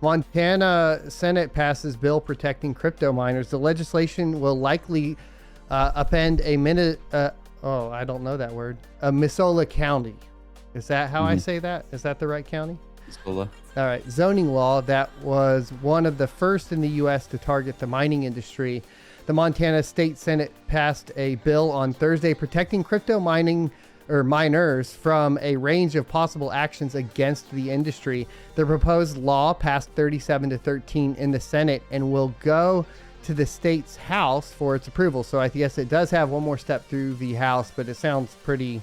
Montana Senate passes bill protecting crypto miners. The legislation will likely upend a I don't know that word. Missoula County. Is that how I say that? Is that the right county? Missoula. All right. Zoning law that was one of the first in the U.S. to target the mining industry. The Montana State Senate passed a bill on Thursday protecting crypto mining or miners from a range of possible actions against the industry. The proposed law passed 37-13 in the Senate and will go to the state's House for its approval. So I guess it does have one more step through the House, but it sounds pretty,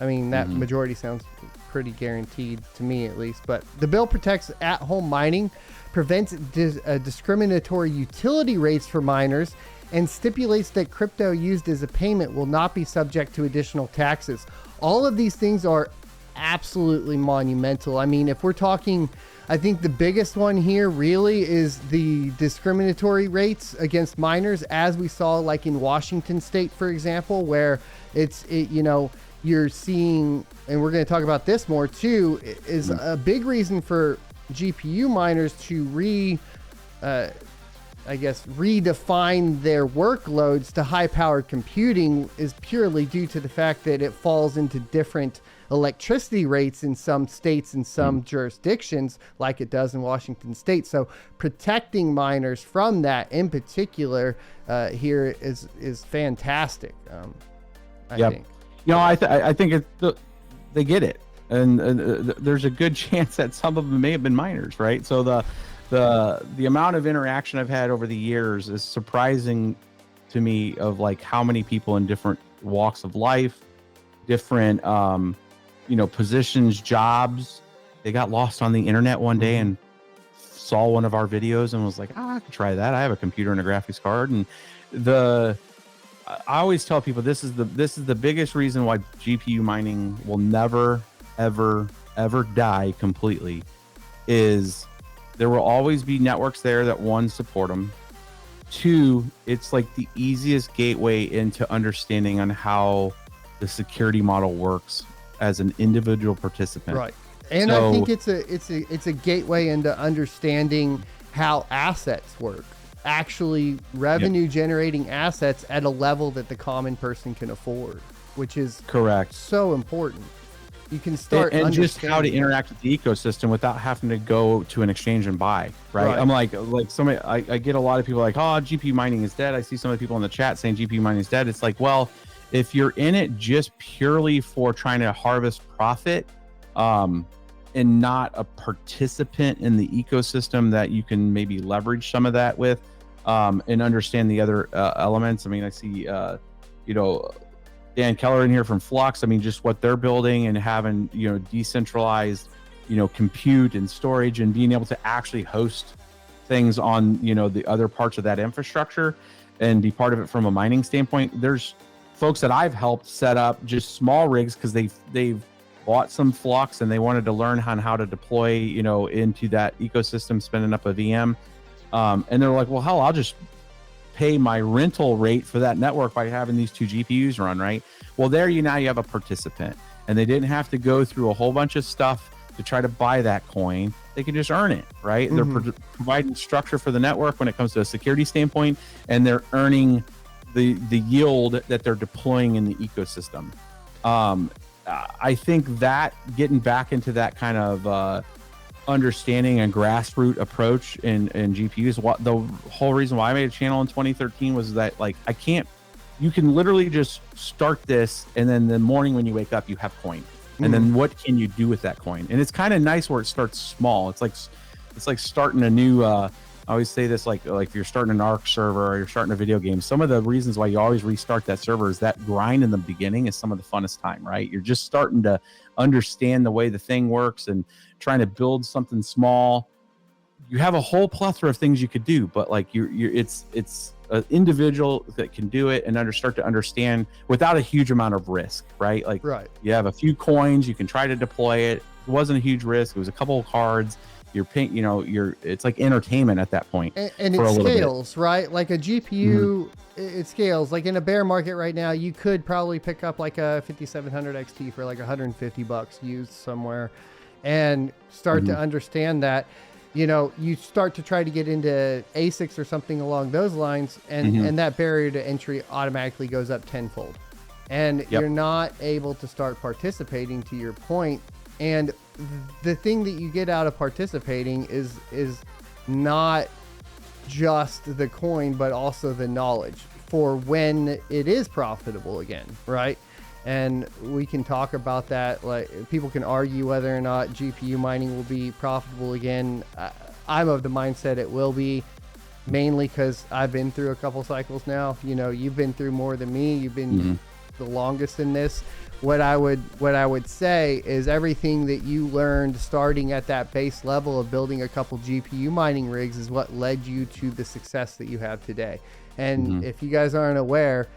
I mean, that majority sounds pretty guaranteed to me at least. But the bill protects at-home mining, prevents discriminatory utility rates for miners, and stipulates that crypto used as a payment will not be subject to additional taxes. All of these things are absolutely monumental. I mean, if we're talking, I think the biggest one here really is the discriminatory rates against miners, as we saw like in Washington state, for example, where you're seeing, and we're going to talk about this more too, is a big reason for GPU miners to redefine their workloads to high-powered computing is purely due to the fact that it falls into different electricity rates in some states and some jurisdictions, like it does in Washington state. So protecting miners from that in particular here is fantastic. I think. I think they get it, and there's a good chance that some of them may have been miners, right? So the amount of interaction I've had over the years is surprising to me, of like how many people in different walks of life, different positions, jobs, they got lost on the internet one day and saw one of our videos and was like, I could try that. I have a computer and a graphics card. And I always tell people this is the biggest reason why GPU mining will never, ever, ever die completely, is there will always be networks there that, one, support them. Two, it's like the easiest gateway into understanding on how the security model works as an individual participant. Right. And so, I think it's a gateway into understanding how assets work. Actually revenue generating assets at a level that the common person can afford, which is correct. So important. You can start and just how to interact with the ecosystem without having to go to an exchange and buy. Right. I'm like somebody, I get a lot of people like, oh, GPU mining is dead. I see some of the people in the chat saying GPU mining is dead. It's like, well, if you're in it just purely for trying to harvest profit, and not a participant in the ecosystem that you can maybe leverage some of that with, and understand the other elements. I mean, I see, Dan Keller in here from Flux. I mean, just what they're building and having, decentralized, compute and storage and being able to actually host things on, the other parts of that infrastructure and be part of it from a mining standpoint. There's folks that I've helped set up just small rigs because they've bought some Flux and they wanted to learn on how to deploy, into that ecosystem, spinning up a VM. And they're like, well, hell, I'll just pay my rental rate for that network by having these two GPUs run, right? Well, now you have a participant, and they didn't have to go through a whole bunch of stuff to try to buy that coin. They can just earn it, right? They're providing structure for the network when it comes to a security standpoint, and they're earning the yield that they're deploying in the ecosystem. I think that getting back into that kind of understanding and grassroots approach in GPUs, what the whole reason why I made a channel in 2013 was that, like, you can literally just start this, and then the morning when you wake up, you have coin. And then what can you do with that coin? And it's kind of nice where it starts small. It's like starting a new, I always say this, like if you're starting an ARC server or you're starting a video game, some of the reasons why you always restart that server is that grind in the beginning is some of the funnest time, right? You're just starting to understand the way the thing works and trying to build something small. You have a whole plethora of things you could do, but like it's an individual that can do it and start to understand without a huge amount of risk, right? Like, you have a few coins, you can try to deploy it. It wasn't a huge risk. It was a couple of cards. You're paying, it's like entertainment at that point. And it scales, right? Like a GPU, it scales. Like in a bear market right now, you could probably pick up like a 5700 XT for like $150 used somewhere and start to understand that. you start to try to get into ASICs or something along those lines, and that barrier to entry automatically goes up tenfold. And you're not able to start participating, to your point. And the thing that you get out of participating is not just the coin, but also the knowledge for when it is profitable again, right? And we can talk about that. Like, people can argue whether or not GPU mining will be profitable again. I'm of the mindset it will be, mainly because I've been through a couple cycles now. You've been through more than me. You've been the longest in this. What I would say is everything that you learned starting at that base level of building a couple GPU mining rigs is what led you to the success that you have today. And if you guys aren't aware,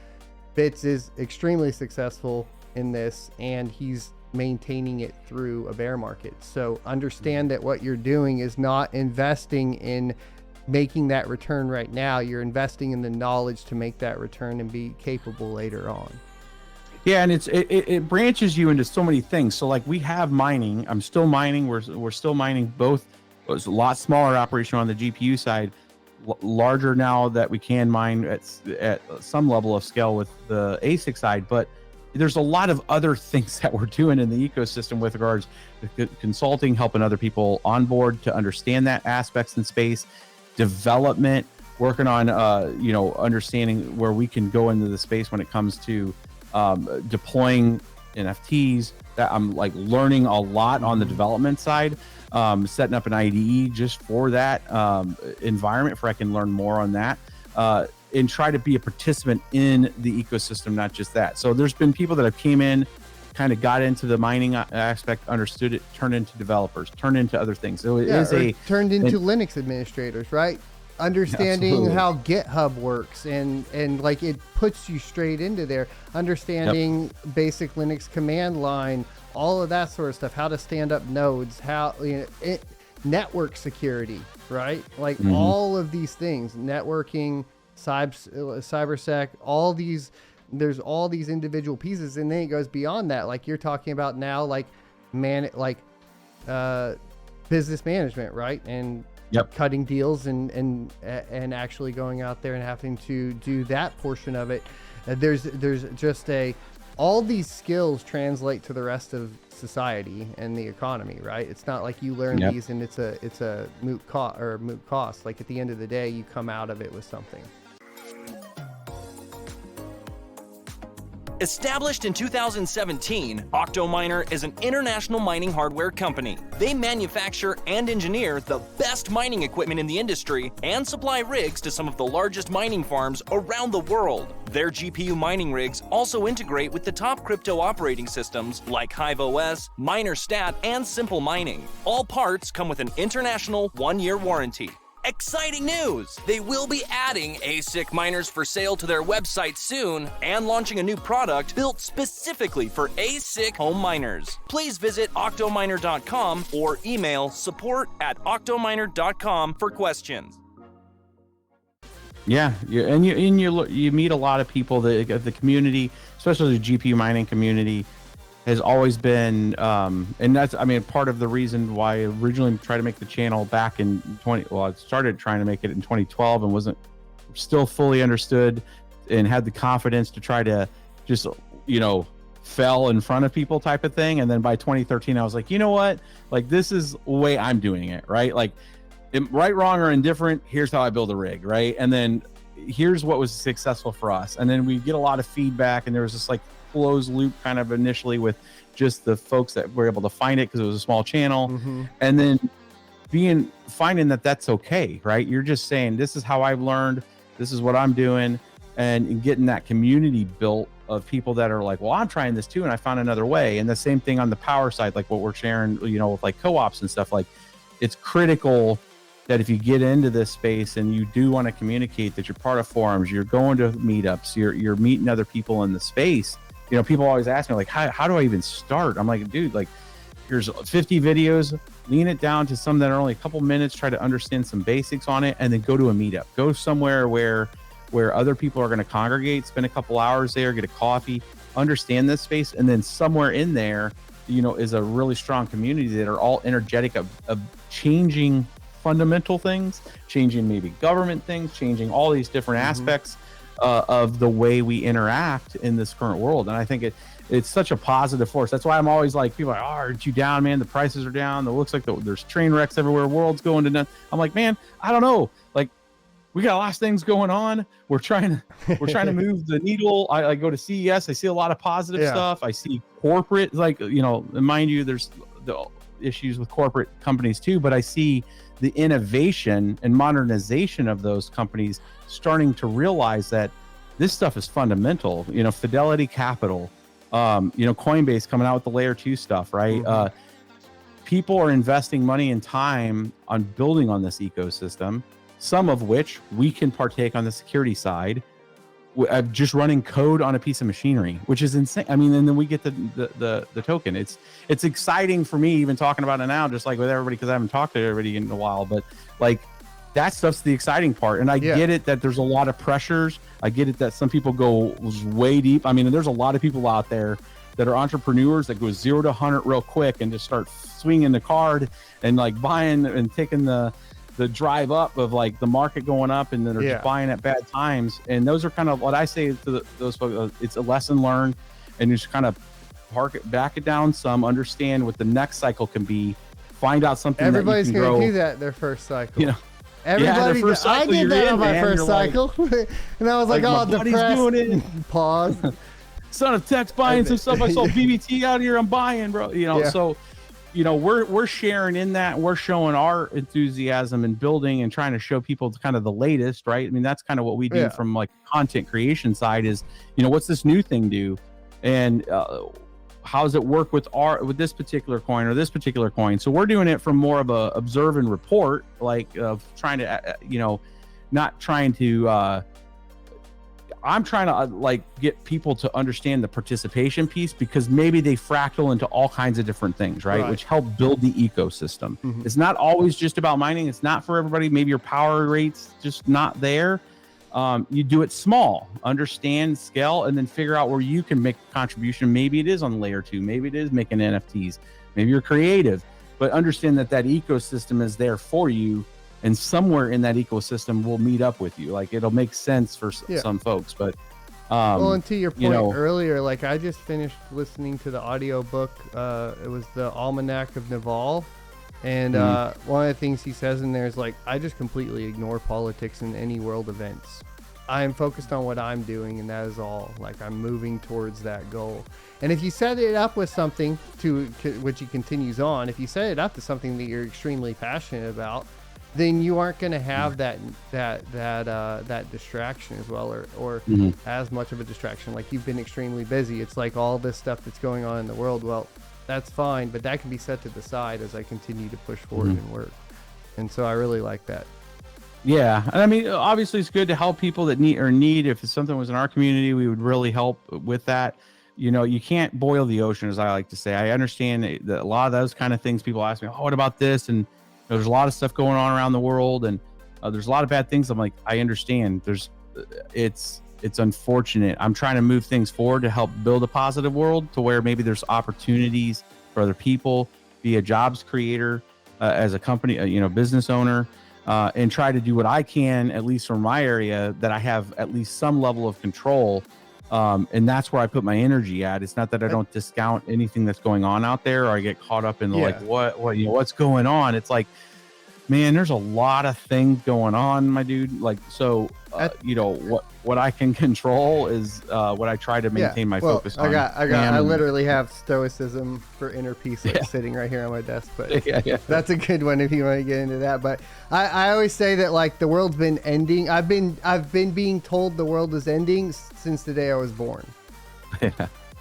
Bits is extremely successful in this, and he's maintaining it through a bear market. So understand that what you're doing is not investing in making that return right now. You're investing in the knowledge to make that return and be capable later on. Yeah, and it branches you into so many things. So like we have mining. I'm still mining. We're still mining both. It was a lot smaller operation on the GPU side, larger now that we can mine at some level of scale with the ASIC side. But there's a lot of other things that we're doing in the ecosystem with regards to consulting, helping other people on board to understand that aspects in space, development, working on understanding where we can go into the space when it comes to deploying NFTs. That I'm like learning a lot on the development side, setting up an IDE just for that environment, for I can learn more on that and try to be a participant in the ecosystem, not just that. So there's been people that have came in, kind of got into the mining aspect, understood it, turned into developers, turned into other things. So it is turned into Linux administrators, right? Understanding how GitHub works and like it puts you straight into there, understanding basic Linux command line, all of that sort of stuff, how to stand up nodes, how network security, right? Like all of these things, networking, cybersec, all these, there's all these individual pieces, and then it goes beyond that. Like you're talking about now, like business management, right? And cutting deals and actually going out there and having to do that portion of it. There's just all these skills translate to the rest of society and the economy, right? It's not like you learn these and it's a moot cost. Like at the end of the day, you come out of it with something. Established in 2017, Octominer is an international mining hardware company. They manufacture and engineer the best mining equipment in the industry and supply rigs to some of the largest mining farms around the world. Their GPU mining rigs also integrate with the top crypto operating systems like HiveOS, MinerStat, and Simple Mining. All parts come with an international 1-year warranty. Exciting news! They will be adding ASIC miners for sale to their website soon and launching a new product built specifically for ASIC home miners. Please visit octominer.com or email support@octominer.com for questions. Yeah, and you meet a lot of people. The community, especially the GPU mining community, has always been, and that's, I mean, part of the reason why I originally tried to make the channel back in I started trying to make it in 2012 and wasn't still fully understood and had the confidence to try to just, fell in front of people type of thing. And then by 2013, I was like, you know what? Like, this is the way I'm doing it, right? Like, right, wrong, or indifferent, here's how I build a rig, right? And then here's what was successful for us. And then we get a lot of feedback, and there was this like closed loop kind of initially with just the folks that were able to find it because it was a small channel, and then finding that that's okay, right? You're just saying, this is how I've learned, this is what I'm doing, and getting that community built of people that are like, well, I'm trying this too, and I found another way. And the same thing on the power side, like what we're sharing, with like co-ops and stuff. Like, it's critical that if you get into this space and you do want to communicate, that you're part of forums, you're going to meetups, you're meeting other people in the space. People always ask me, like, how do I even start? I'm like, dude, like, here's 50 videos, lean it down to some that are only a couple minutes, try to understand some basics on it, and then go to a meetup. Go somewhere where other people are going to congregate, spend a couple hours there, get a coffee, understand this space, and then somewhere in there, is a really strong community that are all energetic of changing fundamental things, changing maybe government things, changing all these different aspects of the way we interact in this current world. And I think it's such a positive force. That's why I'm always like, people are like, oh, aren't you down, man? The prices are down. It looks like there's train wrecks everywhere. World's going to nuts. I'm like, man, I don't know. Like, we got a lot of things going on. We're trying to move the needle. I go to CES. I see a lot of positive stuff. I see corporate, like, mind you, there's the issues with corporate companies too, but I see the innovation and modernization of those companies starting to realize that this stuff is fundamental. Fidelity Capital, Coinbase coming out with the layer 2 stuff, right? People are investing money and time on building on this ecosystem, some of which we can partake on the security side, just running code on a piece of machinery, which is insane. I mean, and then we get the token. It's exciting for me even talking about it now, just like with everybody, because I haven't talked to everybody in a while, but like that stuff's the exciting part. And I get it that there's a lot of pressures. I get it that some people go way deep. I mean, there's a lot of people out there that are entrepreneurs that go 0 to 100 real quick and just start swinging the card and like buying and taking the drive up of like the market going up, and then they're just buying at bad times. And those are kind of what I say to those folks. It's a lesson learned, and you just kind of back it down some, understand what the next cycle can be, find out something. Everybody's going to do that their first cycle. Everybody, I did that on my first cycle, and I was like, oh, depressed. Doing it. Pause. Son of Tech's buying some stuff. I saw BBT out here. I'm buying, bro. So. We're sharing in that. We're showing our enthusiasm and building and trying to show people kind of the latest, right? I mean, that's kind of what we do from like content creation side is, what's this new thing do? And how does it work with this particular coin or this particular coin? So we're doing it from more of a observe and report, like of trying to, not trying to, I'm trying to like get people to understand the participation piece, because maybe they fractal into all kinds of different things, right? Which help build the ecosystem. It's not always just about mining. It's not for everybody. Maybe your power rate's just not there. You do it small, understand, scale, and then figure out where you can make a contribution. Maybe it is on layer 2. Maybe it is making NFTs. Maybe you're creative, but understand that ecosystem is there for you. And somewhere in that ecosystem will meet up with you. Like, it'll make sense for some folks, but well, and to your point earlier, like I just finished listening to the audio book. It was the Almanac of Naval, and one of the things he says in there is like, I just completely ignore politics in any world events. I am focused on what I'm doing, and that is all. Like, I'm moving towards that goal. And if you set it up with something to which he continues on, if you set it up to something that you're extremely passionate about, then you aren't going to have that distraction as well, or as much of a distraction. Like, you've been extremely busy. It's like all this stuff that's going on in the world. Well, that's fine, but that can be set to the side as I continue to push forward and work. And so I really like that. Yeah, and I mean, obviously, it's good to help people that need. If something was in our community, we would really help with that. You can't boil the ocean, as I like to say. I understand that a lot of those kind of things. People ask me, "Oh, what about this?" And there's a lot of stuff going on around the world, and there's a lot of bad things. I'm like, I understand. It's unfortunate. I'm trying to move things forward to help build a positive world to where maybe there's opportunities for other people, be a jobs creator as a company, business owner, and try to do what I can, at least from my area, that I have at least some level of control. And that's where I put my energy at. It's not that I don't discount anything that's going on out there, or I get caught up in like what's going on. It's like, man, there's a lot of things going on, my dude. Like, so what I can control is what I try to maintain my focus on. I literally have stoicism for inner peace sitting right here on my desk, but that's a good one if you want to get into that. But I always say that like the world's been ending. I've been being told the world is ending since the day I was born.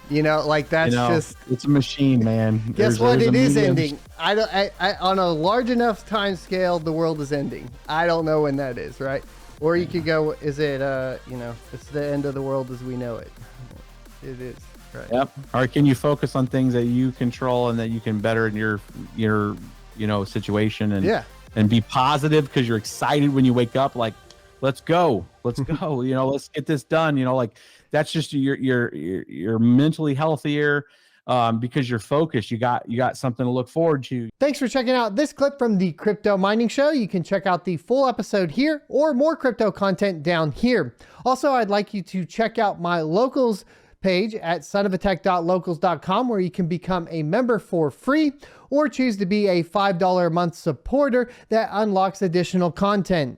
Like that's just, it's a machine, man. Guess what? It is ending. I on a large enough time scale, the world is ending. I don't know when that is, right? Or you could go, is it, it's the end of the world as we know it. It is, right? Yep. Or can you focus on things that you control and that you can better in your situation and be positive because you're excited when you wake up, like, let's go, let's get this done. Like that's just you're mentally healthier. because you're focused. You got something to look forward to. Thanks for checking out this clip from the Crypto Mining Show. You can check out the full episode here or more crypto content down here. Also, I'd like you to check out my locals page at sonofatech.locals.com, where you can become a member for free or choose to be a $5 a month supporter that unlocks additional content.